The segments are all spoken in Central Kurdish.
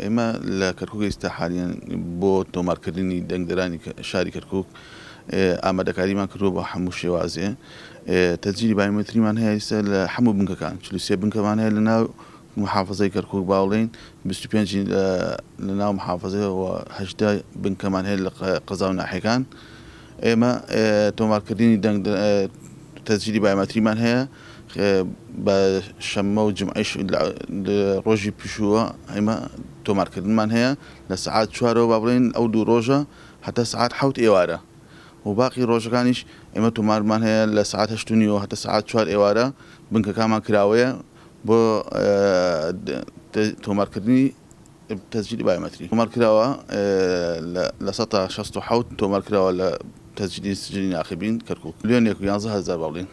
ئێمە لە کەرکووک ئێستا حالیان بۆ تۆمارکردنی دەنگدەرانی شاری کەرکووک ئامادەکاریمان کردووە بە هەموو شێوازێ. تەجلی بایۆمێتریمان هەیە ئێستا لە هەموو بنکەکان 43 بنکەمان هەیە لە ناو محافەزەی کەرکووک باوڵێن 25 لە ناو محافەزەیەوە 18 بنکەمان هەیە لە قەزا و ناحیەکان. ئێمە تۆمارکردنی تەجلی بایۆمێتریمان هەیە بە شەممە و جمعەیش ڕۆژی پشووە ئێمە تۆمارکردنمان هەیە لە سعات 4ەوە با بڵێن ئەو دوو ڕۆژە هەتا سعات 7 ئێوارە و باقی ڕۆژەکانیش ئێمە تۆمارمان هەیە لە سعات 8:30 هەتا سعات 4 ئێوارە بنکەکانمان کراوەیە بۆ تۆمارکردنی تەجلی بایۆمێتری. تۆمارکراوە لە 167 تۆمارکراوە لە تەجلی سجلی ناخبین کەرکووک 1,11,000 با بڵێن.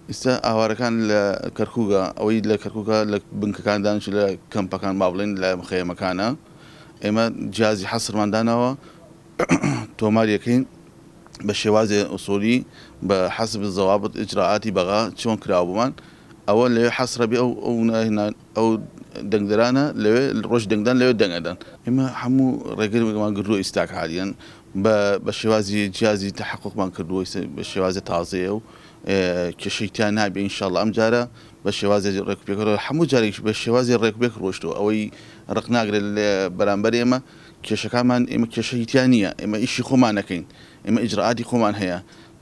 ئێستا ئاوارەکان لە کەرکووکە ئەوەی لە کەرکووکە لە بنکەکان دانیش لە کەمپەکان با بڵێن لە مخەیەمەکانە ئێمە جیازی حەسرمان داناوە تۆماریەکەین بە شێوازی ئوسولی بە حەسب زەوابط ئیجراعاتی بەغا چۆن کراوبوومان ئەوە لەوێ حەسرە بێ ئەو دەنگدەرانە لەوێ ڕۆژ دەنگدان لەوێ دەنگەدەن. ئێمە هەموو ڕێگەمان گردووە ئیستاک حالیان بە شێوازی جیازی تەحققمان کردووە بە شێوازی تازەیە و کێشەیتیان نابێ ئینشاءڵڵا ئەم جارە بە شێوازی ڕێکوپێکەوە هەموو جارێک بە شێوازی ڕێکوپێک ڕۆشتەوە ئەوەی ڕق ناگرێت بەرامبەر ئێمە کێشەکانمان ئێمە کێشەیتیان نییە ئێمە ئیشی خۆمان نەکەین ئێمە ئیجراعاتی خۆمان هەیە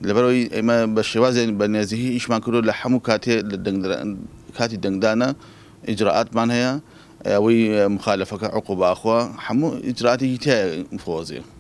لەبەرەوەی ئێمە بە شێوازی بە نێزیهی ئیشمان کردو لە هەموو کاتی دەنگدانە ئیجراعاتمان هەیە ئەوەی مخالەفەکە عقوبە ئاخوا هەموو ئیجراعاتێکی تایە مفۆزێ.